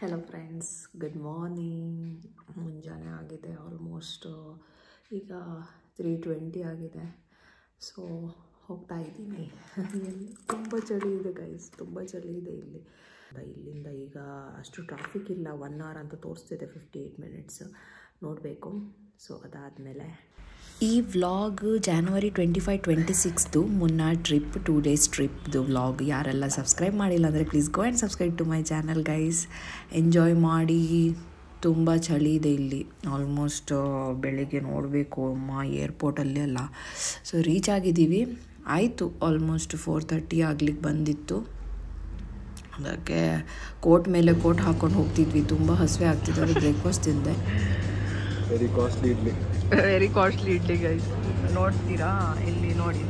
Hello friends, good morning. ಮುಂಜಾನೆ ಆಗಿದೆ, almost ಈಗ 3:20 ಆಗಿದೆ. ಸೊ ಹೋಗ್ತಾ ಇದ್ದೀನಿ. ತುಂಬ ಚಳಿ ಇದೆ ಗೈಸ್, ತುಂಬ ಚಳಿ ಇದೆ ಇಲ್ಲಿ. ಇಲ್ಲಿಂದ ಈಗ ಅಷ್ಟು ಟ್ರಾಫಿಕ್ ಇಲ್ಲ, 1 hour ಅಂತ ತೋರಿಸ್ತಿದೆ, 58 minutes ನೋಡಬೇಕು. ಸೊ ಅದಾದಮೇಲೆ ಈ vlog January 25, 26 Munnar trip, 2 days ಟ್ರಿಪ್ದು ವ್ಲಾಗ್. ಯಾರೆಲ್ಲ ಸಬ್ಸ್ಕ್ರೈಬ್ ಮಾಡಿಲ್ಲ ಅಂದರೆ please go and subscribe to my channel guys. Enjoy ಮಾಡಿ. ತುಂಬ ಚಳಿ ಇದೆ ಇಲ್ಲಿ. ಆಲ್ಮೋಸ್ಟ್ ಬೆಳಿಗ್ಗೆ ನೋಡಬೇಕು ಅಮ್ಮ ಏರ್ಪೋರ್ಟಲ್ಲಿ ಅಲ್ಲ. ಸೊ ರೀಚ್ ಆಗಿದ್ದೀವಿ, ಆಯಿತು ಆಲ್ಮೋಸ್ಟ್ 4:30 ಆಗ್ಲಿಕ್ಕೆ ಬಂದಿತ್ತು. ಅದಕ್ಕೆ ಕೋಟ್ ಮೇಲೆ ಕೋಟ್ ಹಾಕ್ಕೊಂಡು ಹೋಗ್ತಿದ್ವಿ. ತುಂಬ ಹಸಿವೆ ಆಗ್ತಿದ್ದೆ. ಬ್ರೇಕ್ಫಾಸ್ಟ್ ತಿಂದೆ. ವೆರಿ ಕಾಸ್ಟ್ಲಿ ಇಡ್ಲಿ ಗೈಸ್, ನೋಡ್ತೀರಾ ಇಲ್ಲಿ ನೋಡಿ.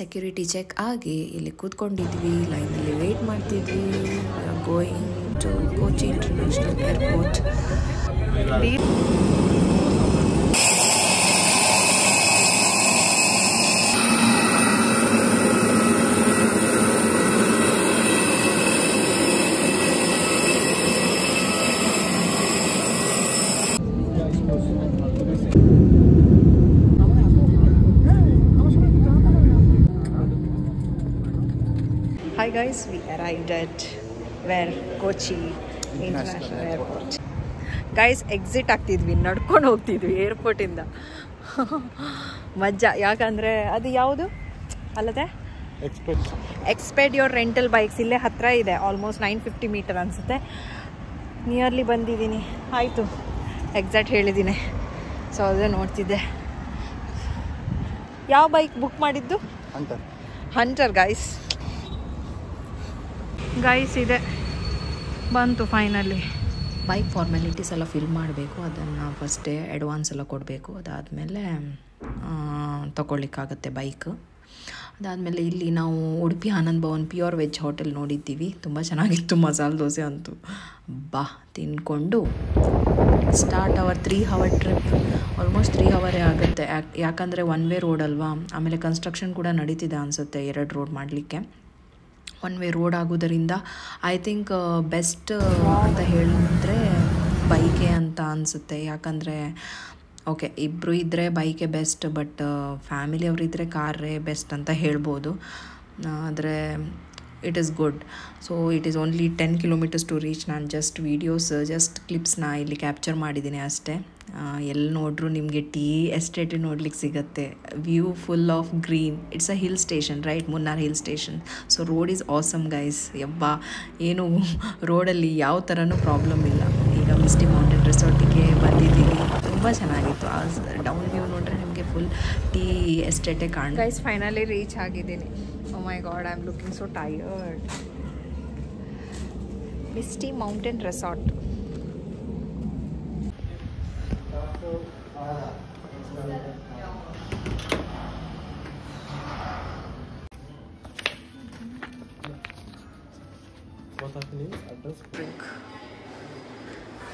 ಸೆಕ್ಯೂರಿಟಿ ಚೆಕ್ ಆಗಿ ಇಲ್ಲಿ ಕೂತ್ಕೊಂಡಿದ್ವಿ, ಲೈನಲ್ಲಿ ವೆಯ್ಟ್ ಮಾಡ್ತಿದ್ವಿ. Going to Kochi international airport. Hi guys, we arrived at Kochi International Airport. Guys, exit ಆಗ್ತಿದ್ವಿ, ನಡ್ಕೊಂಡು ಹೋಗ್ತಿದ್ವಿ ಏರ್ಪೋರ್ಟಿಂದ. ಮಜಾ, ಯಾಕಂದರೆ ಅದು ಯಾವುದು ಅಲ್ಲದೆ ಎಕ್ಸ್ಪೆಡ್ ಯೋರ್ ರೆಂಟಲ್ ಬೈಕ್ಸ್ ಇಲ್ಲೇ ಹತ್ತಿರ ಇದೆ. ಆಲ್ಮೋಸ್ಟ್ 950 meters ಅನಿಸುತ್ತೆ. ನಿಯರ್ಲಿ ಬಂದಿದ್ದೀನಿ. ಆಯಿತು, ಎಕ್ಸಾಕ್ಟ್ ಹೇಳಿದ್ದೀನಿ. ಸೊ ಅದೇ ನೋಡ್ತಿದ್ದೆ. ಯಾವ ಬೈಕ್ ಬುಕ್ ಮಾಡಿದ್ದು? ಹಂಟರ್ ಗೈಸ್ ಇದೆ, ಬಂತು ಫೈನಲಿ. ಬೈಕ್ ಫಾರ್ಮ್ಯಾಲಿಟೀಸ್ ಎಲ್ಲ ಫಿಲ್ ಮಾಡಬೇಕು, ಅದನ್ನು ಫಸ್ಟೇ ಅಡ್ವಾನ್ಸ್ ಎಲ್ಲ ಕೊಡಬೇಕು. ಅದಾದಮೇಲೆ ತೊಗೊಳ್ಳಿಕ್ಕಾಗತ್ತೆ ಬೈಕ್. ಅದಾದಮೇಲೆ ಇಲ್ಲಿ ನಾವು Udupi Anand Bhavan pure veg hotel ನೋಡಿದ್ದೀವಿ. ತುಂಬ ಚೆನ್ನಾಗಿತ್ತು, ಮಸಾಲೆ ದೋಸೆ ಅಂತೂ ತಿಂದ್ಕೊಂಡು start our 3 hour trip. Almost 3 hour ಆಗುತ್ತೆ, ಯಾಕಂದರೆ 1 way ರೋಡ್ ಅಲ್ವಾ. ಆಮೇಲೆ ಕನ್ಸ್ಟ್ರಕ್ಷನ್ ಕೂಡ ನಡೀತಿದೆ ಅನಿಸುತ್ತೆ, 2 ರೋಡ್ ಮಾಡಲಿಕ್ಕೆ. 1 way ರೋಡ್ ಆಗೋದರಿಂದ ಐ ಥಿಂಕ್ ಬೆಸ್ಟ್ ಅಂತ ಹೇಳಿದ್ರೆ ಬೈಕೆ ಅಂತ ಅನಿಸುತ್ತೆ. ಯಾಕಂದರೆ ಓಕೆ, ಇಬ್ಬರು ಇದ್ದರೆ ಬೈಕೆ ಬೆಸ್ಟ್, ಬಟ್ ಫ್ಯಾಮಿಲಿಯವರಿದ್ದರೆ ಕಾರೇ ಬೆಸ್ಟ್ ಅಂತ ಹೇಳ್ಬೋದು. ಆದರೆ it is good. So it is only 10 kilometers to reach. ನಾನು ಜಸ್ಟ್ ಕ್ಲಿಪ್ಸ್ನ ಇಲ್ಲಿ ಕ್ಯಾಪ್ಚರ್ ಮಾಡಿದ್ದೀನಿ ಅಷ್ಟೇ. ಎಲ್ಲಿ ನೋಡ್ರೂ ನಿಮಗೆ ಟೀ ಎಸ್ಟೇಟ್ ನೋಡ್ಲಿಕ್ಕೆ ಸಿಗುತ್ತೆ. View full of green. It's a hill station, right? Munnar hill station. So road is awesome guys. ಏನು ರೋಡಲ್ಲಿ ಯಾವ ಥರನೂ ಪ್ರಾಬ್ಲಮ್ ಇಲ್ಲ. ಈಗ ಮಿಸ್ಟಿ ಮೌಂಟೇನ್ ರೆಸಾರ್ಟಿಗೆ ಬಂದಿದ್ದೀವಿ, ತುಂಬ ಚೆನ್ನಾಗಿತ್ತು. ಡೌನ್ ವ್ಯೂ ನೋಡ್ರೆ ನಿಮಗೆ ಫುಲ್ ಟೀ ಎಸ್ಟೇಟೇ ಕಾಣುತ್ತೆ. ಗೈಸ್ ಫೈನಲಿ ರೀಚ್ ಆಗಿದ್ದೀನಿ. Oh my god, I am looking so tired. Misty mountain resort.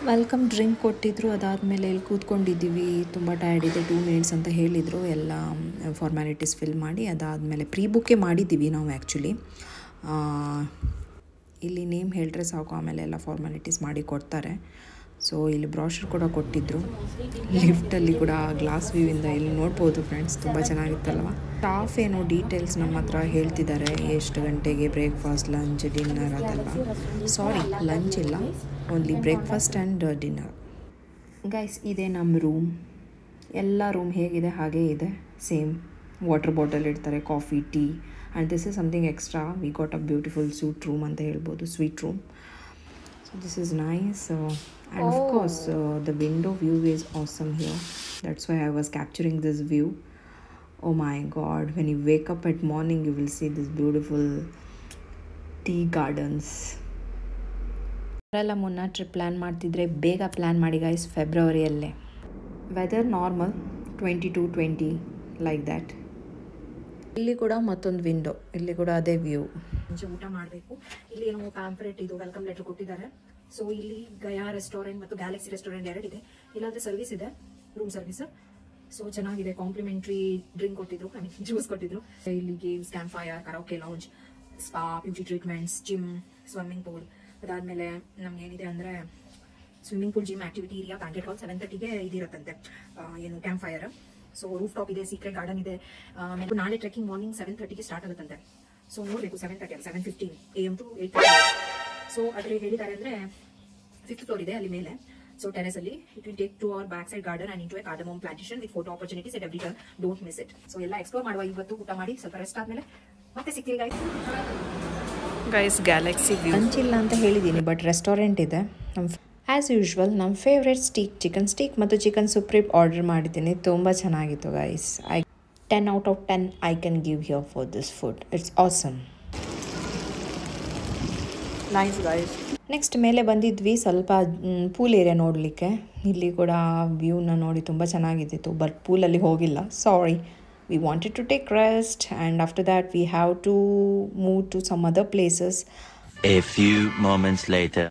Welcome drink ಕೊಟ್ಟಿದ್ರು. ಅದಾದಮೇಲೆ ಇಲ್ಲಿ ಕೂತ್ಕೊಂಡಿದ್ದೀವಿ. ತುಂಬ ಟಯರ್ಡ್ ಇದೆ, 2 minutes ಅಂತ ಹೇಳಿದರು. ಎಲ್ಲ ಫಾರ್ಮ್ಯಾಲಿಟೀಸ್ ಫಿಲ್ ಮಾಡಿ ಅದಾದಮೇಲೆ ಪ್ರೀ ಬುಕ್ಕೇ ಮಾಡಿದ್ದೀವಿ ನಾವು ಆ್ಯಕ್ಚುಲಿ. ಇಲ್ಲಿ ನೇಮ್ ಹೇಳಿದ್ರೆ ಸಾಕು, ಆಮೇಲೆ ಎಲ್ಲ ಫಾರ್ಮ್ಯಾಲಿಟೀಸ್ ಮಾಡಿ ಕೊಡ್ತಾರೆ. ಸೊ ಇಲ್ಲಿ ಬ್ರಾಷರ್ ಕೂಡ ಕೊಟ್ಟಿದ್ದರು. ಲಿಫ್ಟಲ್ಲಿ ಕೂಡ ಗ್ಲಾಸ್ ವ್ಯೂವಿಂದ ಇಲ್ಲಿ ನೋಡ್ಬೋದು ಫ್ರೆಂಡ್ಸ್, ತುಂಬ ಚೆನ್ನಾಗಿತ್ತಲ್ವ. ಸ್ಟಾಫ್ ಏನೋ ಡೀಟೇಲ್ಸ್ ನಮ್ಮ ಹತ್ರ ಹೇಳ್ತಿದ್ದಾರೆ, ಎಷ್ಟು ಗಂಟೆಗೆ ಬ್ರೇಕ್ಫಾಸ್ಟ್, ಲಂಚ್, ಡಿನ್ನರ್ ಅದೆಲ್ಲ. ಸಾರಿ, ಲಂಚ್ ಇಲ್ಲ, only breakfast and dinner. Guys ಇದೆ ನಮ್ಮ ರೂಮ್. ಎಲ್ಲ ರೂಮ್ ಹೇಗಿದೆ ಹಾಗೇ ಇದೆ, ಸೇಮ್. ವಾಟರ್ ಬಾಟಲ್ ಇಡ್ತಾರೆ, coffee, tea. And this is something extra. We got a beautiful suite room ಅಂತ ಹೇಳ್ಬೋದು, sweet room. So this is nice, and of course the window view is awesome here. That's why I was capturing this view. Oh my god, when you wake up at morning you will see this beautiful tea gardens. ಯಾರೆಲ್ಲ ಮುನ್ನ trip plan ಮಾಡ್ತಿದ್ರೆ ಬೇಗ plan ಮಾಡಿ guys. ಫೆಬ್ರವರಿಯಲ್ಲೇ weather normal 22-20 like that. ಇಲ್ಲಿ ಕೂಡ ಮತ್ತೊಂದು window, ಇಲ್ಲಿ ಕೂಡ ಅದೇ ವ್ಯೂ. ಊಟ ಮಾಡಬೇಕು. ಇಲ್ಲಿ ಏನೋ ಪ್ಯಾಂಫ್ಲೆಟ್ ಇದು ವೆಲ್ಕಮ್ ಲೆಟರ್ ಕೊಟ್ಟಿದ್ದಾರೆ. ಸೊ ಇಲ್ಲಿ ಗಯಾ ರೆಸ್ಟೋರೆಂಟ್ ಮತ್ತು ಗ್ಯಾಲಕ್ಸಿ ರೆಸ್ಟೋರೆಂಟ್ 2 ಇದೆ. ಇಲ್ಲಾಂದ್ರೆ ಸರ್ವಿಸ್ ಇದೆ, ರೂಮ್ ಸರ್ವಿಸ್. ಸೊ ಚೆನ್ನಾಗಿದೆ. ಕಾಂಪ್ಲಿಮೆಂಟ್ರಿ ಡ್ರಿಂಕ್ ಕೊಟ್ಟಿದ್ರು, ಐ ಮೀನ್ ಜ್ಯೂಸ್ ಕೊಟ್ಟಿದ್ರು. ಇಲ್ಲಿ games, campfire, karaoke lounge, spa, beauty treatments, gym, swimming pool. ಅದಾದ್ಮೇಲೆ ನಮ್ಗೆ ಏನಿದೆ ಅಂದ್ರೆ swimming pool, gym, activity area, banquet hall 7:30ಗೆ ಇದಿರುತ್ತಂತೆ, ಏನು campfire. So rooftop ಇದೆ, ಸೀಕ್ರೆಟ್ ಗಾರ್ಡನ್ ಇದೆ. ನಾಳೆ ಟ್ರೆಕ್ಕಿಂಗ್ ಮಾರ್ನಿಂಗ್ 7:30ಗೆ ಸ್ಟಾರ್ಟ್ ಆಗುತ್ತಂತೆ. ಸೊ ನೋಡಬೇಕು 7:30 7:15 AM to 8:30. ಸೊ ಅದ್ರ ಹೇಳಿದ್ದಾರೆ ಅಂದ್ರೆ 5th ಫ್ಲೋರ್ ಇದೆ ಅಲ್ಲಿ ಮೇಲೆ. ಸೊ ಟೆರೆಸ್ ಅಲ್ಲಿ it will take to our back side garden and into a cardamom plantation with photo opportunities at every turn. Don't miss it. So ಎಲ್ಲ explore ಮಾಡುವ. ಇವತ್ತು ಊಟ ಮಾಡಿ ಸ್ವಲ್ಪ ರೆಸ್ಟ್ ಆದ್ಮೇಲೆ ಮತ್ತೆ ಸಿಗ್ತೀವಿ ಗೈಸ್. ಗ್ಯಾಲಕ್ಸಿ ವ್ಯೂ ಲಂಚ್ ಇಲ್ಲ ಅಂತ ಹೇಳಿದ್ದೀನಿ, ಬಟ್ ರೆಸ್ಟೋರೆಂಟ್ ಇದೆ. ಆ್ಯಸ್ ಯೂಶ್ವಲ್ ನಮ್ಮ ಫೇವ್ರೆಟ್ ಚಿಕನ್ ಸ್ಟೀಕ್ ಮತ್ತು ಚಿಕನ್ ಸುಪ್ರೀಪ್ ಆರ್ಡರ್ ಮಾಡಿದ್ದೀನಿ. ತುಂಬ ಚೆನ್ನಾಗಿತ್ತು guys. 10 out of 10 I can give here for this food. It's awesome. Nice guys. Next ಮೇಲೆ ಬಂದಿದ್ವಿ ಸ್ವಲ್ಪ ಪೂಲ್ ಏರಿಯಾ ನೋಡಲಿಕ್ಕೆ. ಇಲ್ಲಿ ಕೂಡ ವ್ಯೂನ ನೋಡಿ ತುಂಬ ಚೆನ್ನಾಗಿದ್ದಿತ್ತು, ಬಟ್ ಪೂಲಲ್ಲಿ ಹೋಗಿಲ್ಲ, ಸಾರಿ. We wanted to take rest and after that we have to move to some other places. A few moments later.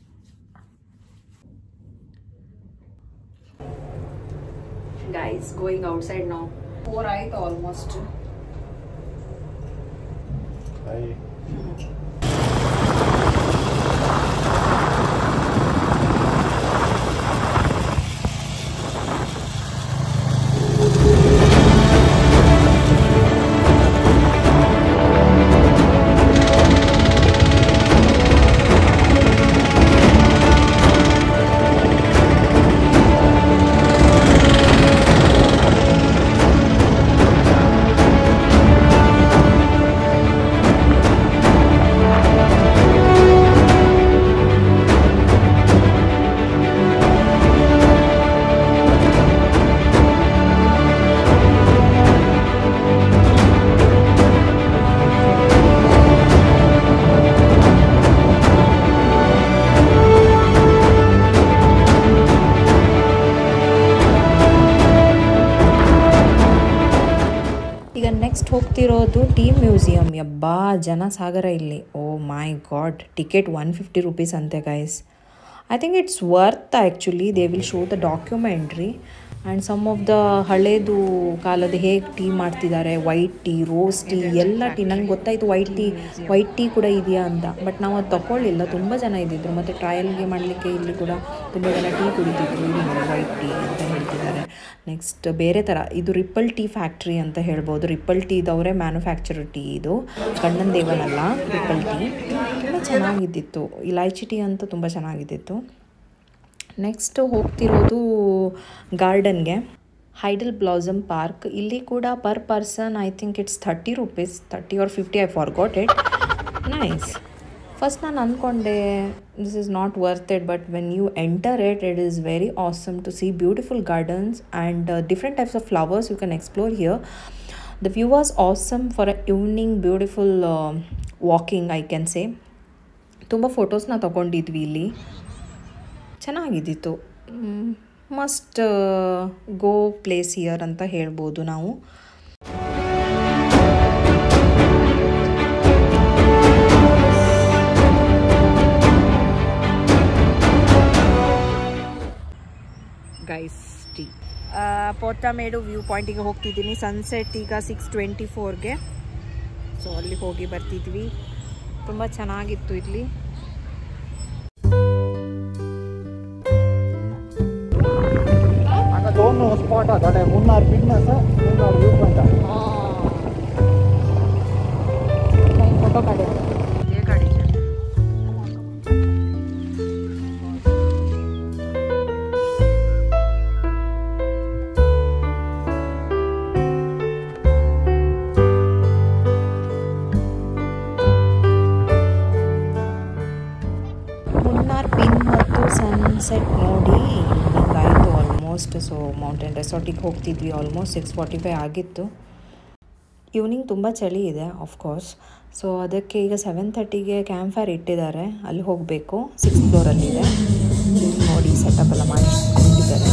Guys, going outside now. 4 ಆಯ್ತು almost. Hi. ನೆಕ್ಸ್ಟ್ ಹೋಗ್ತಿರೋದು ಟೀಮ್ ಮ್ಯೂಸಿಯಂ. ಯಬ್ಬಾ ಜನ ಸಾಗರ ಇಲ್ಲಿ. Oh my god. Ticket 150 rupees ಅಂತೆ guys. I think it's worth actually. They will show the documentary and some of the ಹಳೇದು ಕಾಲದ ಹೇಗೆ ಟೀ ಮಾಡ್ತಿದ್ದಾರೆ, ವೈಟ್ ಟೀ, ರೋಸ್ ಟೀ, ಎಲ್ಲ ಟೀ. ನಂಗೆ ಗೊತ್ತಾಯಿತು ವೈಟ್ ಟೀ ಕೂಡ ಇದೆಯಾ ಅಂತ, ಬಟ್ ನಾವು ಅದು ತಗೊಳ್ಳಿಲ್ಲ. ತುಂಬ ಜನ ಇದ್ದಿದ್ರು, ಮತ್ತು ಟ್ರಯಲ್ಗೆ ಮಾಡಲಿಕ್ಕೆ ಇಲ್ಲಿ ಕೂಡ ತುಂಬ ಜನ ಟೀ ಕುಡಿತಿದ್ರು. ಇಲ್ಲಿ ವೈಟ್ ಟೀ ಅಂತ ಹೇಳ್ತಿದ್ದಾರೆ. ನೆಕ್ಸ್ಟ್ ಬೇರೆ ಥರ ಇದು ರಿಪ್ಪಲ್ ಟೀ ಫ್ಯಾಕ್ಟ್ರಿ ಅಂತ ಹೇಳ್ಬೋದು. ರಿಪ್ಪಲ್ ಟೀದವರೇ ಮ್ಯಾನುಫ್ಯಾಕ್ಚರ್ ಟೀ ಇದು, ಕಣ್ಣನ್ ದೇವನಲ್ಲ, ರಿಪ್ಪಲ್ ಟೀ. ತುಂಬ ಚೆನ್ನಾಗಿದ್ದಿತ್ತು. ಇಲೈಚಿ ಟೀ ಅಂತ ತುಂಬ ಚೆನ್ನಾಗಿದ್ದಿತ್ತು. ನೆಕ್ಸ್ಟ್ ಹೋಗ್ತಿರೋದು ಗಾರ್ಡನ್ಗೆ, ಹೈಡಲ್ ಬ್ಲಾಸಮ್ ಪಾರ್ಕ್. ಇಲ್ಲಿ ಕೂಡ per person I think it's 30 rupees, 30 or 50, I forgot it. Nice. First ನಾನು ಅಂದ್ಕೊಂಡೆ this is not worth it, but when you enter it is very awesome to see beautiful gardens and different types of flowers you can explore here. The view was awesome for a evening beautiful walking I can say. ತುಂಬ ಫೋಟೋಸ್ನ ತಗೊಂಡಿದ್ವಿ ಇಲ್ಲಿ, ಚೆನ್ನಾಗಿದ್ದಿತ್ತು. Must go place here ಅಂತ ಹೇಳ್ಬೋದು ನಾವು. Guys tea Pothamedu view ಪಾಯಿಂಟಿಗೆ ಹೋಗ್ತಿದ್ದೀನಿ. Sunset ಈಗ 6:24ಗೆ. So ಅಲ್ಲಿ ಹೋಗಿ ಬರ್ತಿದ್ವಿ. ತುಂಬ ಚೆನ್ನಾಗಿತ್ತು ಇಲ್ಲಿ. दोनों स्पॉट आता है, मुन्नार फिटनेस है, मुन्नार व्यू पॉइंट है. फोटो काढे ये काढीचे. ಮುನ್ನಾರ್ ಪಿನ್ ಮತ್ತು ಸನ್ಸೆಟ್ ನೋಡಿ ಹಿಂಗಾಯಿತು ಆಲ್ಮೋಸ್ಟ್. ಸೊ ಮೌಂಟೇನ್ ರೆಸಾರ್ಟಿಗೆ ಹೋಗ್ತಿದ್ವಿ. ಆಲ್ಮೋಸ್ಟ್ 6:45 ಆಗಿತ್ತು. ಈವ್ನಿಂಗ್ ತುಂಬ ಚಳಿ ಇದೆ ಆಫ್ಕೋರ್ಸ್. ಸೊ ಅದಕ್ಕೆ ಈಗ 7:30ಗೆ ಕ್ಯಾಂಪ್ ಫೈರ್ ಇಟ್ಟಿದ್ದಾರೆ, ಅಲ್ಲಿ ಹೋಗಬೇಕು. 6th ಫ್ಲೋರಲ್ಲಿದೆ. ನೋಡಿ ಸೆಟಪ್ ಎಲ್ಲ ಮಾಡಿ ಕೊಟ್ಟಿದ್ದಾರೆ.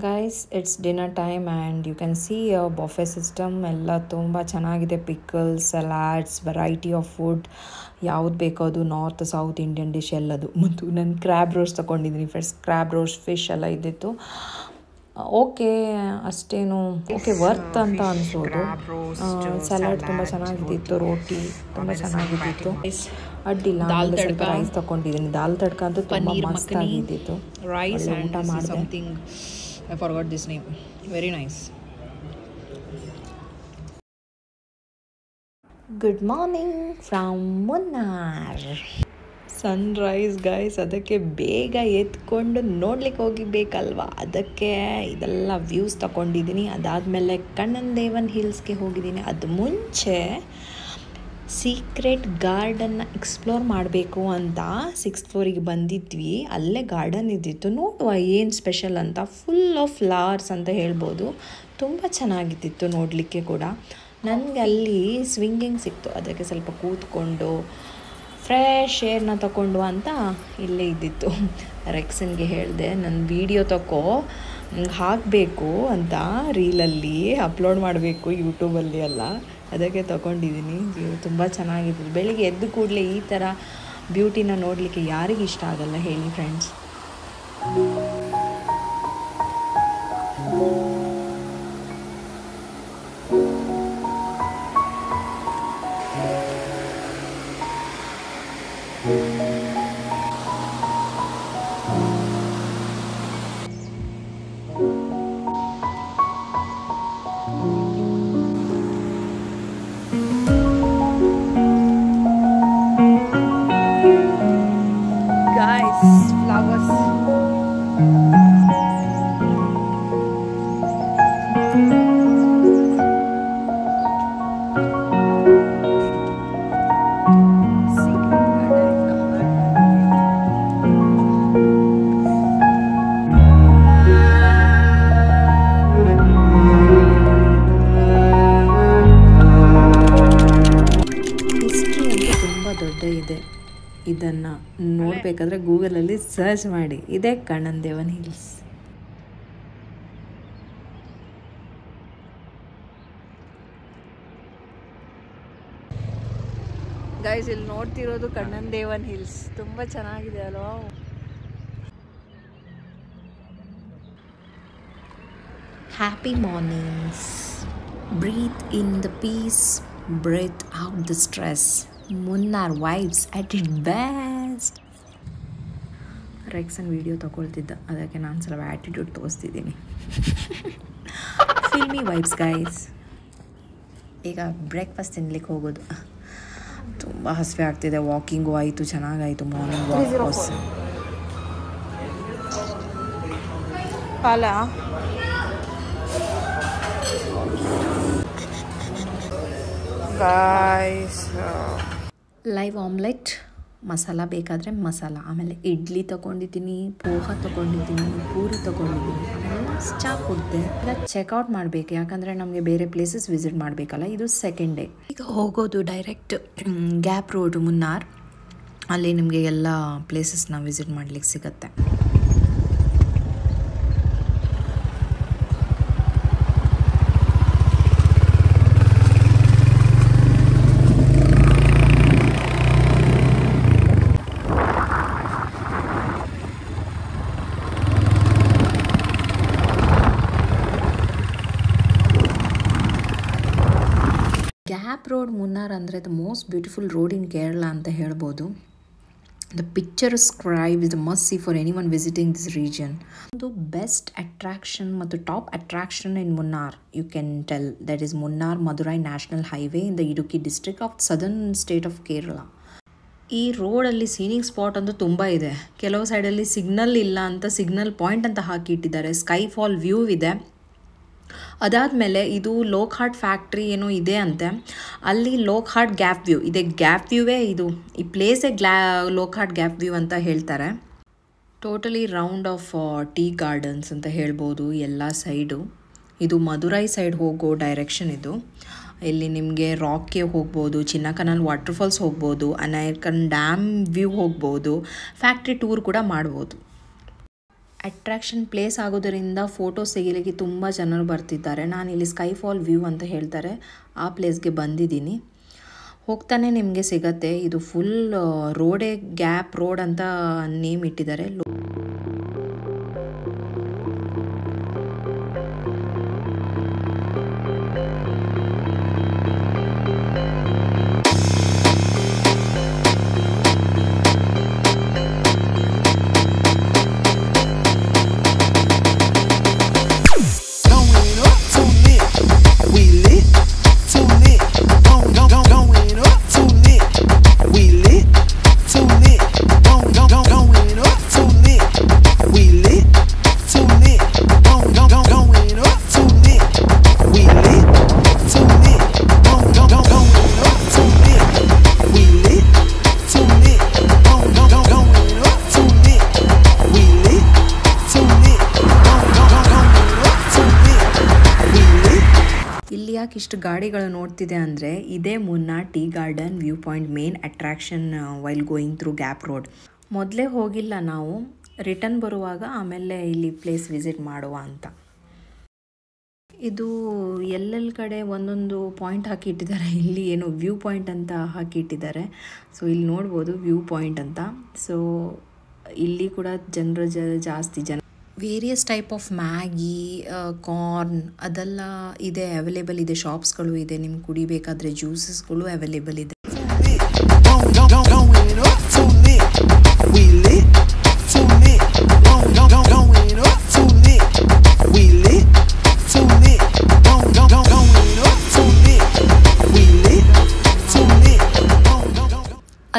Guys it's dinner time and you can see buffet system ಎಲ್ಲ ತುಂಬ ಚೆನ್ನಾಗಿದೆ. Pickles, salads, variety of food, ಯಾವ್ದು ಬೇಕೋ ಅದು ನಾರ್ತ್ ಸೌತ್ ಇಂಡಿಯನ್ ಡಿಶ್ ಎಲ್ಲದು. ಮತ್ತು ನಾನು ಕ್ರ್ಯಾಬ್ ರೋಸ್ಟ್ ತೊಗೊಂಡಿದ್ದೀನಿ. ಫಸ್ಟ್ ಕ್ರ್ಯಾಬ್ ರೋಸ್ಟ್ ಫಿಶ್ ಎಲ್ಲ ಇದ್ದಿತ್ತು. ಓಕೆ, ಅಷ್ಟೇನು ಓಕೆ ವರ್ತ್ ಅಂತ ಅನಿಸೋದು. ಸಲಾಡ್ ತುಂಬ ಚೆನ್ನಾಗಿದ್ದಿತ್ತು, ರೋಟಿ ತುಂಬ ಚೆನ್ನಾಗಿದ್ದಿತ್ತು, ಅಡ್ಡಿಲ್ಲ. ಸ್ವಲ್ಪ ರೈಸ್ ತೊಗೊಂಡಿದ್ದೀನಿ. ದಾಲ್ ತಡ್ಕ ಅಂತೂ ತುಂಬ ಮಸ್ತ್ ಆಗಿದ್ದಿತ್ತು. ರೈಸ್ ಊಟ ಮಾಡಿದೆ. I forgot this name. Very nice. Good morning from Munnar. Sunrise guys, ಅದಕ್ಕೆ ಬೇಗ ಎತ್ಕೊಂಡು ನೋಡ್ಲಿಕ್ಕೆ ಹೋಗಿಬೇಕಲ್ವಾ, ಅದಕ್ಕೆ ಇದೆಲ್ಲ ವ್ಯೂಸ್ ತಗೊಂಡಿದ್ದೀನಿ. ಅದಾದಮೇಲೆ ಕಣ್ಣನ್ ದೇವನ್ ಹಿಲ್ಸ್ಗೆ ಹೋಗಿದ್ದೀನಿ. ಅದು ಮುಂಚೆ ಸೀಕ್ರೆಟ್ ಗಾರ್ಡನ್ನ ಎಕ್ಸ್ಪ್ಲೋರ್ ಮಾಡಬೇಕು ಅಂತ 6th ಫ್ಲೋರಿಗೆ ಬಂದಿದ್ವಿ. ಅಲ್ಲೇ ಗಾರ್ಡನ್ ಇದ್ದಿತ್ತು, ನೋಡುವ ಏನು ಸ್ಪೆಷಲ್ ಅಂತ. ಫುಲ್ ಆಫ್ ಫ್ಲವರ್ಸ್ ಅಂತ ಹೇಳ್ಬೋದು. ತುಂಬ ಚೆನ್ನಾಗಿದ್ದಿತ್ತು ನೋಡಲಿಕ್ಕೆ ಕೂಡ. ನನಗೆ ಅಲ್ಲಿ ಸ್ವಿಂಗಿಂಗ್ ಸಿಕ್ತು, ಅದಕ್ಕೆ ಸ್ವಲ್ಪ ಕೂತ್ಕೊಂಡು ಫ್ರೆಶ್ ಏರ್ನ ತಗೊಂಡು ಅಂತ ಇಲ್ಲೇ ಇದ್ದಿತ್ತು. ರೆಕ್ಸನ್ಗೆ ಹೇಳಿದೆ, ನನ್ನ ವೀಡಿಯೋ ತಗೋ, ನಂಗೆ ಹಾಕಬೇಕು ಅಂತ, ರೀಲಲ್ಲಿ ಅಪ್ಲೋಡ್ ಮಾಡಬೇಕು ಯೂಟ್ಯೂಬಲ್ಲಿ ಎಲ್ಲ. ಅದಕ್ಕೆ ತೊಗೊಂಡಿದ್ದೀನಿ. ತುಂಬ ಚೆನ್ನಾಗಿತ್ತು. ಬೆಳಿಗ್ಗೆ ಎದ್ದು ಕೂಡಲೇ ಈ ಥರ ಬ್ಯೂಟಿನ ನೋಡಲಿಕ್ಕೆ ಯಾರಿಗೆ ಇಷ್ಟ ಆಗಲ್ಲ ಹೇಳಿ ಫ್ರೆಂಡ್ಸ್. ಇದನ್ನು ನೋಡಬೇಕಾದ್ರೆ ಗೂಗಲಲ್ಲಿ ಸರ್ಚ್ ಮಾಡಿ. ಇದೇ ಕಣ್ಣನ್ ದೇವನ್ ಹಿಲ್ಸ್. ಗೈಸ್, ಇಲ್ಲಿ ನೋಡ್ತಿರೋದು ಕಣ್ಣನ್ ದೇವನ್ ಹಿಲ್ಸ್. ತುಂಬ ಚೆನ್ನಾಗಿದೆ ಅಲ್ವಾ. Happy mornings. Breathe in the peace, breathe out the stress. Munnar vibes at it best. Rexon video ತಗೊಳ್ತಿದ್ದ, ಅದಕ್ಕೆ ನಾನು ಸ್ವಲ್ಪ ಆ್ಯಟಿಟ್ಯೂಡ್ ತೋರಿಸ್ತಿದ್ದೀನಿ. Filmy vibes guys. ಈಗ ಬ್ರೇಕ್ಫಾಸ್ಟ್ ತಿನ್ಲಿಕ್ಕೆ ಹೋಗೋದು. ತುಂಬ ಹಸಿವೆ ಆಗ್ತಿದೆ. ವಾಕಿಂಗು ಆಯಿತು, ಚೆನ್ನಾಗಾಯಿತು. Morning walk. ಪಾಲ ಗೈಸ್, ಲೈವ್ ಆಮ್ಲೆಟ್, ಮಸಾಲ ಬೇಕಾದರೆ ಮಸಾಲ, ಆಮೇಲೆ ಇಡ್ಲಿ ತೊಗೊಂಡಿದ್ದೀನಿ, ಪೋಹ ತೊಗೊಂಡಿದ್ದೀನಿ, ಪೂರಿ ತೊಗೊಂಡಿದ್ದೀನಿ, ಆಮೇಲೆ ಚಹಾ ಕುಡಿದೆ. ಈಗ ಚೆಕ್ಔಟ್ ಮಾಡಬೇಕು, ಯಾಕಂದರೆ ನಮಗೆ ಬೇರೆ ಪ್ಲೇಸಸ್ ವಿಸಿಟ್ ಮಾಡಬೇಕಲ್ಲ. ಇದು ಸೆಕೆಂಡ್ ಡೇ. ಈಗ ಹೋಗೋದು ಡೈರೆಕ್ಟ್ ಗ್ಯಾಪ್ ರೋಡ್ ಮುನ್ನಾರ್. ಅಲ್ಲಿ ನಿಮಗೆ ಎಲ್ಲ ಪ್ಲೇಸಸ್ನ ವಿಸಿಟ್ ಮಾಡಲಿಕ್ಕೆ ಸಿಗುತ್ತೆ. ಗ್ಯಾಪ್ ರೋಡ್ ಮುನ್ನಾರ್ ಅಂದರೆ the most beautiful road in Kerala ಅಂತ ಹೇಳ್ಬೋದು. The picturesque is the must see for anyone visiting this region. ಒಂದು ಬೆಸ್ಟ್ ಅಟ್ರಾಕ್ಷನ್ ಮತ್ತು top attraction in Munnar you can tell, that is Munnar Madurai national highway in the Idukki district of southern state of Kerala. ಈ ರೋಡಲ್ಲಿ ಸೀನಿಂಗ್ spot ಅಂತೂ ತುಂಬ ಇದೆ. ಕೆಲವು ಸೈಡಲ್ಲಿ signal ಇಲ್ಲ ಅಂತ ಸಿಗ್ನಲ್ ಪಾಯಿಂಟ್ ಅಂತ ಹಾಕಿ ಇಟ್ಟಿದ್ದಾರೆ. ಸ್ಕೈ ಫಾಲ್ ವ್ಯೂ ಇದೆ. ಅದಾದಮೇಲೆ ಇದು ಲೋಕ್ಹಾರ್ಟ್ ಫ್ಯಾಕ್ಟ್ರಿ ಏನೋ ಇದೆ ಅಂತೆ, ಅಲ್ಲಿ ಲೋಕ್ಹಾರ್ಟ್ ಗ್ಯಾಪ್ ವ್ಯೂ ಇದೆ. ಗ್ಯಾಪ್ ವ್ಯೂವೇ ಇದು, ಈ ಪ್ಲೇಸೇ ಲೋಕ್ಹಾರ್ಟ್ ಗ್ಯಾಪ್ ವ್ಯೂ ಅಂತ ಹೇಳ್ತಾರೆ. Totally round of tea gardens ಅಂತ ಹೇಳ್ಬೋದು ಎಲ್ಲ ಸೈಡು. ಇದು ಮದುರೈ ಸೈಡ್ ಹೋಗೋ ಡೈರೆಕ್ಷನ್ ಇದು. ಇಲ್ಲಿ ನಿಮಗೆ ರಾಕ್ಗೆ ಹೋಗ್ಬೋದು, ಚಿನ್ನಕನಲ್ ವಾಟರ್ಫಾಲ್ಸ್ ಹೋಗ್ಬೋದು, ಅನೈಕನ್ ಡ್ಯಾಮ್ ವ್ಯೂ ಹೋಗ್ಬೋದು, ಫ್ಯಾಕ್ಟ್ರಿ ಟೂರ್ ಕೂಡ ಮಾಡ್ಬೋದು. ಅಟ್ರಾಕ್ಷನ್ ಪ್ಲೇಸ್ ಆಗೋದರಿಂದ ಫೋಟೋಸ್ ತೆಗಿಲಿಕ್ಕೆ ತುಂಬ ಜನರು ಬರ್ತಿದ್ದಾರೆ. ನಾನಿಲ್ಲಿ ಸ್ಕೈಫಾಲ್ ವ್ಯೂ ಅಂತ ಹೇಳ್ತಾರೆ ಆ ಪ್ಲೇಸ್ಗೆ ಬಂದಿದ್ದೀನಿ. ಹೋಗ್ತಾನೆ ನಿಮಗೆ ಸಿಗತ್ತೆ. ಇದು ಫುಲ್ ರೋಡೇ ಗ್ಯಾಪ್ ರೋಡ್ ಅಂತ ನೇಮ್ ಇಟ್ಟಿದ್ದಾರೆ. ಇಷ್ಟು ಗಾಡಿಗಳು ನೋಡ್ತಿದೆ ಅಂದರೆ ಇದೇ Munnar tea garden view point main attraction while going through gap road. ಮೊದಲೇ ಹೋಗಿಲ್ಲ ನಾವು, ರಿಟರ್ನ್ ಬರುವಾಗ ಆಮೇಲೆ ಇಲ್ಲಿ ಪ್ಲೇಸ್ ವಿಸಿಟ್ ಮಾಡುವ ಅಂತ. ಇದು ಎಲ್ಲೆಲ್ಲ ಕಡೆ ಒಂದೊಂದು ಪಾಯಿಂಟ್ ಹಾಕಿಟ್ಟಿದ್ದಾರೆ. ಇಲ್ಲಿ ಏನೋ ವ್ಯೂ ಪಾಯಿಂಟ್ ಅಂತ ಹಾಕಿಟ್ಟಿದ್ದಾರೆ. ಸೊ ಇಲ್ಲಿ ನೋಡ್ಬೋದು ವ್ಯೂ ಪಾಯಿಂಟ್ ಅಂತ. ಸೊ ಇಲ್ಲಿ ಕೂಡ ಜನರು ಜಾಸ್ತಿ ಜನ. Various type of Maggi, corn ಅದೆಲ್ಲ ಇದೆ, ಅವೈಲೇಬಲ್ ಇದೆ. ಶಾಪ್ಸ್ಗಳು ಇದೆ, ನಿಮ್ಗೆ ಕುಡಿಬೇಕಾದ್ರೆ ಜ್ಯೂಸಸ್ಗಳು ಅವೈಲೇಬಲ್ ಇದೆ.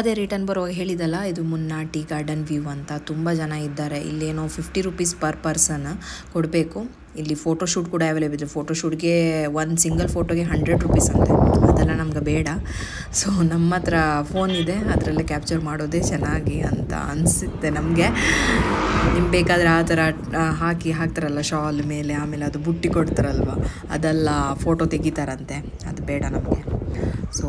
ಅದೇ ರಿಟರ್ನ್ ಬರುವಾಗ ಹೇಳಿದಲ್ಲ, ಇದು ಮುನ್ನಾರ್ ಟೀ ಗಾರ್ಡನ್ ವ್ಯೂ ಅಂತ. ತುಂಬ ಜನ ಇದ್ದಾರೆ. ಇಲ್ಲೇನೋ 50 ರೂಪೀಸ್ ಪರ್ ಪರ್ಸನ್ ಕೊಡಬೇಕು. ಇಲ್ಲಿ ಫೋಟೋಶೂಟ್ ಕೂಡ ಅವೈಲೇಬಲ್ ಇದೆ. ಫೋಟೋಶೂಟ್ಗೆ ಒಂದು ಸಿಂಗಲ್ ಫೋಟೋಗೆ 100 ರೂಪೀಸ್ ಅಂತೆ. ಅದೆಲ್ಲ ನಮ್ಗೆ ಬೇಡ. ಸೊ ನಮ್ಮ ಹತ್ರ ಫೋನ್ ಇದೆ, ಅದರಲ್ಲೇ ಕ್ಯಾಪ್ಚರ್ ಮಾಡೋದೇ ಚೆನ್ನಾಗಿ ಅಂತ ಅನಿಸುತ್ತೆ ನಮಗೆ. ನಿಮ್ಗೆ ಬೇಕಾದರೆ ಆ ಥರ ಹಾಕ್ತಾರಲ್ಲ ಶಾಲ್ ಮೇಲೆ, ಆಮೇಲೆ ಅದು ಬುಟ್ಟಿ ಕೊಡ್ತಾರಲ್ವ, ಅದೆಲ್ಲ ಫೋಟೋ ತೆಗಿತಾರಂತೆ. ಅದು ಬೇಡ ನಮಗೆ. ಸೊ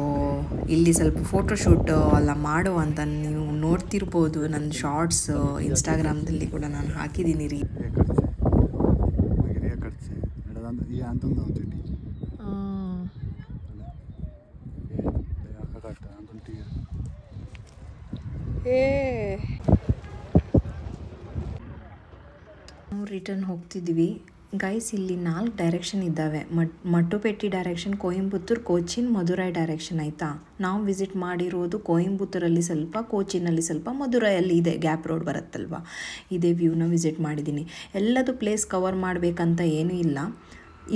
ಇಲ್ಲಿ ಸ್ವಲ್ಪ ಫೋಟೋಶೂಟ್ ಎಲ್ಲ ಮಾಡುವಂತ ನೀವು ನೋಡ್ತಿರ್ಬೋದು. ನನ್ನ ಶಾರ್ಟ್ಸ್ ಇನ್ಸ್ಟಾಗ್ರಾಮ್ದಲ್ಲಿ ಕೂಡ ನಾನು ಹಾಕಿದ್ದೀನಿ ರೀ. ನಾವು ರಿಟರ್ನ್ ಹೋಗ್ತಿದ್ವಿ ಗೈಸ್. ಇಲ್ಲಿ 4 ಡೈರೆಕ್ಷನ್ ಇದ್ದಾವೆ. ಮಟ್ಟುಪೆಟ್ಟಿ ಡೈರೆಕ್ಷನ್, ಕೊಯಂಬತ್ತೂರು, ಕೊಚ್ಚಿನ್, ಮಧುರೈ ಡೈರೆಕ್ಷನ್. ಆಯಿತಾ, ನಾವು ವಿಸಿಟ್ ಮಾಡಿರೋದು ಕೊಯಂಬತ್ತೂರಲ್ಲಿ ಸ್ವಲ್ಪ, ಕೊಚ್ಚಿನಲ್ಲಿ ಸ್ವಲ್ಪ, ಮಧುರೈಯಲ್ಲಿ ಇದೆ ಗ್ಯಾಪ್ ರೋಡ್ ಬರುತ್ತಲ್ವ, ಇದೇ ವ್ಯೂನ ವಿಸಿಟ್ ಮಾಡಿದ್ದೀನಿ. ಎಲ್ಲದು ಪ್ಲೇಸ್ ಕವರ್ ಮಾಡಬೇಕಂತ ಏನೂ ಇಲ್ಲ.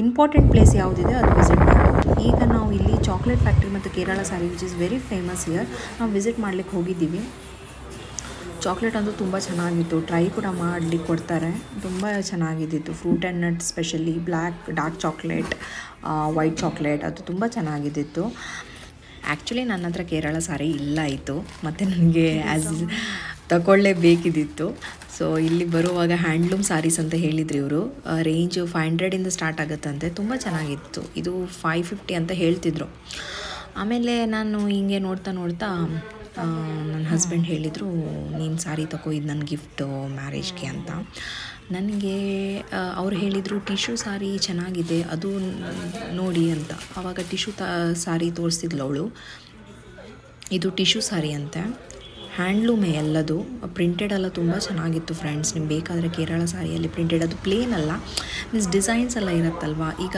ಇಂಪಾರ್ಟೆಂಟ್ ಪ್ಲೇಸ್ ಯಾವುದಿದೆ ಅದು ವಿಸಿಟ್ ಮಾಡ್ಬೋದು. ಈಗ ನಾವು ಇಲ್ಲಿ ಚಾಕ್ಲೇಟ್ ಫ್ಯಾಕ್ಟ್ರಿ ಮತ್ತು Kerala sari which is very famous year, ನಾವು ವಿಸಿಟ್ ಮಾಡ್ಲಿಕ್ಕೆ ಹೋಗಿದ್ದೀವಿ. ಚಾಕ್ಲೇಟ್ ಅಂತೂ ತುಂಬ ಚೆನ್ನಾಗಿತ್ತು. ಟ್ರೈ ಕೂಡ ಮಾಡಲಿಕ್ಕೆ ಕೊಡ್ತಾರೆ. ತುಂಬ ಚೆನ್ನಾಗಿದ್ದಿತ್ತು. Fruit and nut, specially dark chocolate, white chocolate, ಅದು ತುಂಬ ಚೆನ್ನಾಗಿದ್ದಿತ್ತು. ಆ್ಯಕ್ಚುಲಿ ನನ್ನ ಹತ್ರ ಕೇರಳ ಸಾರಿ ಇಲ್ಲ ಇತ್ತು, ಮತ್ತು ನನಗೆ ತಗೊಳ್ಳೇಬೇಕಿದ್ದಿತ್ತು. ಸೊ ಇಲ್ಲಿ ಬರುವಾಗ ಹ್ಯಾಂಡ್ಲೂಮ್ ಸಾರೀಸ್ ಅಂತ ಹೇಳಿದ್ರು ಇವರು. ರೇಂಜ್ 500 ಸ್ಟಾರ್ಟ್ ಆಗುತ್ತಂತೆ. ತುಂಬ ಚೆನ್ನಾಗಿತ್ತು. ಇದು 550 ಅಂತ ಹೇಳ್ತಿದ್ರು. ಆಮೇಲೆ ನಾನು ಹಿಂಗೆ ನೋಡ್ತಾ ನನ್ನ ಹಸ್ಬೆಂಡ್ ಹೇಳಿದರು, ನೀನು ಸಾರಿ ತಗೋ, ಇದು ನನ್ನ ಗಿಫ್ಟು ಮ್ಯಾರೇಜ್ಗೆ ಅಂತ. ನನಗೆ ಅವ್ರು ಹೇಳಿದರು ಟಿಶ್ಯೂ ಸಾರಿ ಚೆನ್ನಾಗಿದೆ, ಅದು ನೋಡಿ ಅಂತ. ಆವಾಗ ಟಿಶ್ಯೂ ಸಾರಿ ತೋರಿಸ್ತಿದ್ಲು ಅವಳು. ಇದು ಟಿಶ್ಯೂ ಸಾರಿ ಅಂತೆ, ಹ್ಯಾಂಡ್ಲೂಮೇ ಎಲ್ಲದು. ಪ್ರಿಂಟೆಡ್ ಎಲ್ಲ ತುಂಬ ಚೆನ್ನಾಗಿತ್ತು ಫ್ರೆಂಡ್ಸ್. ನಿಮ್ಗೆ ಬೇಕಾದರೆ ಕೇರಳ ಸಾರಿಯಲ್ಲಿ ಪ್ರಿಂಟೆಡ್, ಅದು ಪ್ಲೇನ್ ಅಲ್ಲ, ಮೀನ್ಸ್ ಡಿಸೈನ್ಸ್ ಎಲ್ಲ ಇರುತ್ತಲ್ವ. ಈಗ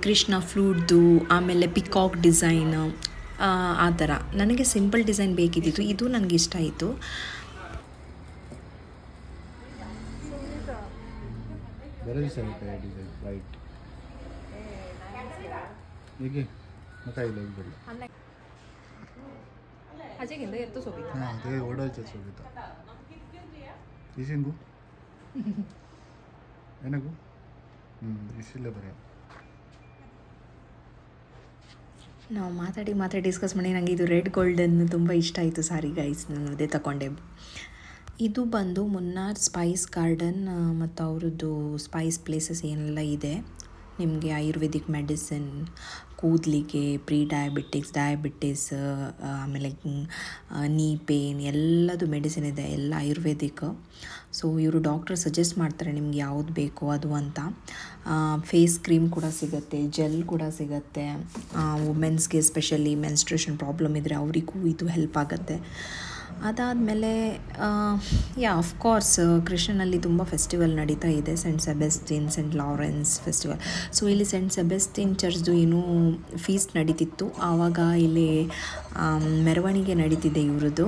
ಕೃಷ್ಣ ಫ್ಲೂಟ್ದು, ಆಮೇಲೆ ಪಿಕಾಕ್ ಡಿಸೈನ್, ಆ ಥರ. ನನಗೆ ಸಿಂಪಲ್ ಡಿಸೈನ್ ಬೇಕಿದ್ದಿತ್ತು. ಇದು ನನಗೆ ಇಷ್ಟ ಆಯಿತು. ನಾವು ಮಾತಾಡಿ ಡಿಸ್ಕಸ್ ಮಾಡಿ ನನಗೆ ಇದು ರೆಡ್ ಗೋಲ್ಡನ್ ತುಂಬ ಇಷ್ಟ ಆಯಿತು ಸಾರಿ ಗೈಸ್. ನಾನು ಅದೇ ತಗೊಂಡೆ. ಇದು ಬಂದು ಮುನ್ನಾರ್ ಸ್ಪೈಸ್ ಗಾರ್ಡನ್ ಮತ್ತು ಅವ್ರದ್ದು ಸ್ಪೈಸ್ ಪ್ಲೇಸಸ್ ಏನೆಲ್ಲ ಇದೆ ನಿಮಗೆ ಆಯುರ್ವೇದಿಕ್ ಮೆಡಿಸಿನ್, ಕೂದಲಿಗೆ, ಪ್ರೀ ಡಯಾಬಿಟಿಸ್, ಆಮೇಲೆ ನೀ ಪೇನ್ ಎಲ್ಲದು ಮೆಡಿಸಿನ್ ಇದೆ, ಎಲ್ಲ ಆಯುರ್ವೇದಿಕ್. ಸೊ ಇವರು ಡಾಕ್ಟರ್ ಸಜೆಸ್ಟ್ ಮಾಡ್ತಾರೆ ನಿಮ್ಗೆ ಯಾವುದು ಬೇಕೋ ಅದು ಅಂತ. ಫೇಸ್ ಕ್ರೀಮ್ ಕೂಡ ಸಿಗುತ್ತೆ, ಜೆಲ್ ಕೂಡ ಸಿಗುತ್ತೆ. ವುಮೆನ್ಸ್ಗೆ ಎಸ್ಪೆಷಲಿ ಮೆನ್ಸ್ಟ್ರೇಷನ್ ಪ್ರಾಬ್ಲಮ್ ಇದ್ದರೆ ಅವರಿಗೂ ಇದು ಹೆಲ್ಪ್ ಆಗುತ್ತೆ. ಅದಾದಮೇಲೆ ಆಫ್ಕೋರ್ಸ್ ಕೃಷ್ಣನಲ್ಲಿ ತುಂಬ ಫೆಸ್ಟಿವಲ್ ನಡೀತಾ ಇದೆ, Saint Sebastian, Saint Lawrence festival. So ಇಲ್ಲಿ ಸೆಂಟ್ ಸೆಬೆಸ್ಟಿನ್ ಚರ್ಚ್ದು ಏನೂ ಫೀಸ್ಟ್ ನಡೀತಿತ್ತು, ಆವಾಗ ಇಲ್ಲಿ ಮೆರವಣಿಗೆ ನಡೀತಿದೆ ಇವ್ರದ್ದು.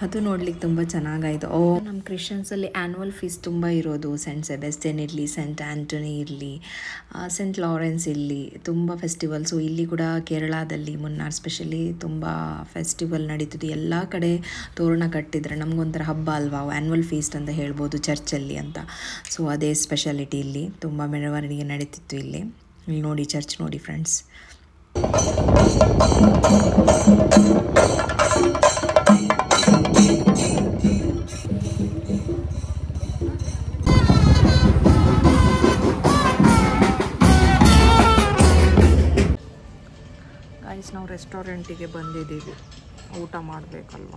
ಅದು ನೋಡ್ಲಿಕ್ಕೆ ತುಂಬ ಚೆನ್ನಾಗಾಯಿತು. ನಮ್ಮ ಕ್ರಿಶ್ಚಿಯನ್ಸಲ್ಲಿ ಆ್ಯನ್ಯುವಲ್ ಫೀಸ್ಟ್ ತುಂಬ ಇರೋದು. ಸೆಂಟ್ ಸೆಬೆಸ್ಟಿನ್ ಇರಲಿ, ಸೆಂಟ್ ಆ್ಯಂಟನಿ ಇರಲಿ, ಸೆಂಟ್ ಲಾರೆನ್ಸ್ ಇರಲಿ, ತುಂಬ ಫೆಸ್ಟಿವಲ್ಸು. ಇಲ್ಲಿ ಕೂಡ ಕೇರಳದಲ್ಲಿ ಮುನ್ನಾರ್ ಸ್ಪೆಷಲಿ ತುಂಬ ಫೆಸ್ಟಿವಲ್ ನಡೀತಿದ್ದು. ಎಲ್ಲ ಕಡೆ ತೋರಣ ಕಟ್ಟಿದ್ರೆ ನಮಗೊಂಥರ ಹಬ್ಬ ಅಲ್ವಾ, ಆ್ಯನ್ಯುವಲ್ ಫೀಸ್ಟ್ ಅಂತ ಹೇಳ್ಬೋದು ಚರ್ಚಲ್ಲಿ ಅಂತ. ಸೊ ಅದೇ ಸ್ಪೆಷಾಲಿಟಿ ಇಲ್ಲಿ. ತುಂಬ ಮೆರವಣಿಗೆ ನಡೀತಿತ್ತು ಇಲ್ಲಿ ನೋಡಿ, ಚರ್ಚ್ ನೋಡಿ ಫ್ರೆಂಡ್ಸ್. ಗೈಸ್, ನಾವು ರೆಸ್ಟೋರೆಂಟಿಗೆ ಬಂದಿದ್ದೀವಿ, ಊಟ ಮಾಡಬೇಕಲ್ವ,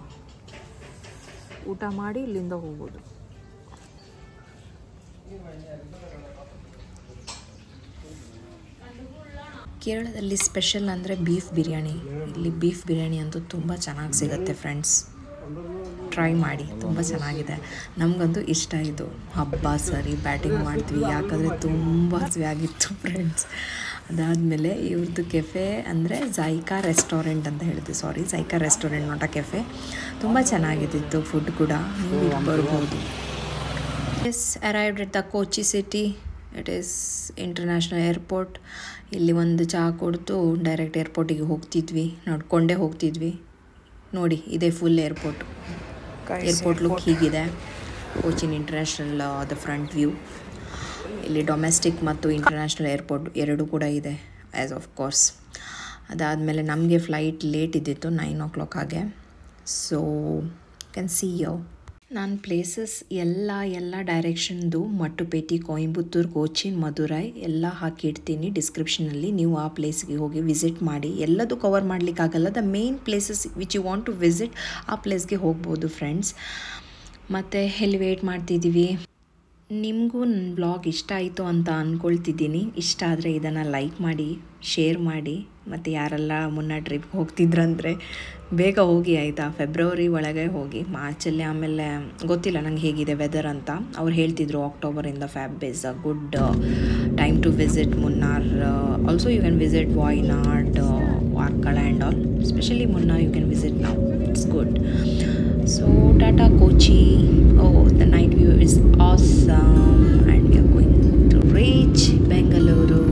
ಊಟ ಮಾಡಿ ಇಲ್ಲಿಂದ ಹೋಗೋದು. ಕೇರಳದಲ್ಲಿ ಸ್ಪೆಷಲ್ ಅಂದರೆ ಬೀಫ್ ಬಿರಿಯಾನಿ. ಇಲ್ಲಿ ಬೀಫ್ ಬಿರಿಯಾನಿ ಅಂತೂ ತುಂಬ ಚೆನ್ನಾಗಿ ಸಿಗುತ್ತೆ ಫ್ರೆಂಡ್ಸ್, ಟ್ರೈ ಮಾಡಿ, ತುಂಬ ಚೆನ್ನಾಗಿದೆ. ನಮಗಂತೂ ಇಷ್ಟ ಇದು. ಹಬ್ಬ ಸರಿ ಬ್ಯಾಟಿಂಗ್ ಮಾಡ್ತೀವಿ, ಯಾಕಂದರೆ ತುಂಬ ಹಸಿವಾಗಿತ್ತು ಫ್ರೆಂಡ್ಸ್. ಅದಾದಮೇಲೆ ಇವ್ರದ್ದು ಕೆಫೆ ಅಂದರೆ ಝೈಕಾ ರೆಸ್ಟೋರೆಂಟ್ ಅಂತ ಹೇಳಿದ್ವಿ, ಝೈಕಾ ರೆಸ್ಟೋರೆಂಟ್ ನೋಟ ಕೆಫೆ. ತುಂಬ ಚೆನ್ನಾಗಿದ್ದಿತ್ತು ಫುಡ್ ಕೂಡ, ನೀವು ಇಲ್ಲಿ ಬರ್ಬೋದು. Arrived at the Kochi city. It is international airport. ಇಲ್ಲಿ ಒಂದು ಚಹಾ ಕೊಡ್ತು ಡೈರೆಕ್ಟ್ ಏರ್ಪೋರ್ಟಿಗೆ ಹೋಗ್ತಿದ್ವಿ, ನೋಡ್ಕೊಂಡೇ ಹೋಗ್ತಿದ್ವಿ. ನೋಡಿ, ಇದೇ ಫುಲ್ ಏರ್ಪೋರ್ಟ್ ಲುಕ್ ಹೀಗಿದೆ. ಕೋಚಿನ್ ಇಂಟರ್ನ್ಯಾಷನಲ್ ದ ಫ್ರಂಟ್ ವ್ಯೂ. ಇಲ್ಲಿ ಡೊಮೆಸ್ಟಿಕ್ ಮತ್ತು ಇಂಟರ್ನ್ಯಾಷನಲ್ ಏರ್ಪೋರ್ಟ್ ಎರಡೂ ಕೂಡ ಇದೆ ಆ್ಯಸ್ ಆಫ್ ಕೋರ್ಸ್. ಅದಾದಮೇಲೆ ನಮಗೆ ಫ್ಲೈಟ್ ಲೇಟ್ ಇದ್ದಿತ್ತು, 9 o'clock ಹಾಗೆ. ಸೊ ಕ್ಯಾನ್ ಸಿ ಯೋ ನಾನು ಪ್ಲೇಸಸ್ ಎಲ್ಲ ಡೈರೆಕ್ಷನ್ದು ಮಟ್ಟುಪೇಟೆ, ಕೊಯಂಬತ್ತೂರು, ಕೋಚಿನ್, ಮಧುರೈ ಎಲ್ಲ ಹಾಕಿಡ್ತೀನಿ ಡಿಸ್ಕ್ರಿಪ್ಷನಲ್ಲಿ. ನೀವು ಆ ಪ್ಲೇಸ್ಗೆ ಹೋಗಿ ವಿಸಿಟ್ ಮಾಡಿ. ಎಲ್ಲದೂ ಕವರ್ ಮಾಡಲಿಕ್ಕಾಗಲ್ಲ. The main places which you want to visit ಆ ಪ್ಲೇಸ್ಗೆ ಹೋಗ್ಬೋದು ಫ್ರೆಂಡ್ಸ್. ಮತ್ತು ಎಲ್ಲಿ ವೇಟ್ ಮಾಡ್ತಿದ್ದೀವಿ. ನಿಮಗೂ ನನ್ನ ಬ್ಲಾಗ್ ಇಷ್ಟ ಆಯಿತು ಅಂತ ಅಂದ್ಕೊಳ್ತಿದ್ದೀನಿ. ಇಷ್ಟ ಆದರೆ ಇದನ್ನು ಲೈಕ್ ಮಾಡಿ, ಶೇರ್ ಮಾಡಿ. ಮತ್ತು ಯಾರೆಲ್ಲ ಮುನ್ನ ಟ್ರಿಪ್ಗೆ ಹೋಗ್ತಿದ್ರಂದರೆ ಬೇಗ ಹೋಗಿ ಆಯಿತಾ, ಫೆಬ್ರವರಿ ಒಳಗೆ ಹೋಗಿ. ಮಾರ್ಚಲ್ಲಿ ಆಮೇಲೆ ಗೊತ್ತಿಲ್ಲ ನಂಗೆ ಹೇಗಿದೆ ವೆದರ್ ಅಂತ. ಅವ್ರು ಹೇಳ್ತಿದ್ರು ಅಕ್ಟೋಬರಿಂದ Feb is a good time to visit Munnar. Also you can visit Wayanad, Varkala and all. Specially Munnar you can visit now, it's good. So Tata Kochi, the night view is awesome and we are going to reach Bengaluru.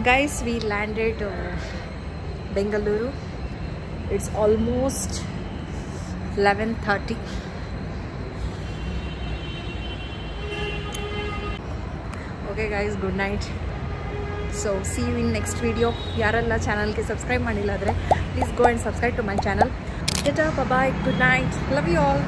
Guys, we landed Bengaluru. It's almost 11:30. Okay guys, good night. So see you in next video. ಯಾರೆಲ್ಲ ಚಾನಲ್ಗೆ subscribe ಮಾಡಿಲ್ಲ ಆದರೆ please go and subscribe to my channel. Bye bye, good night, love you all.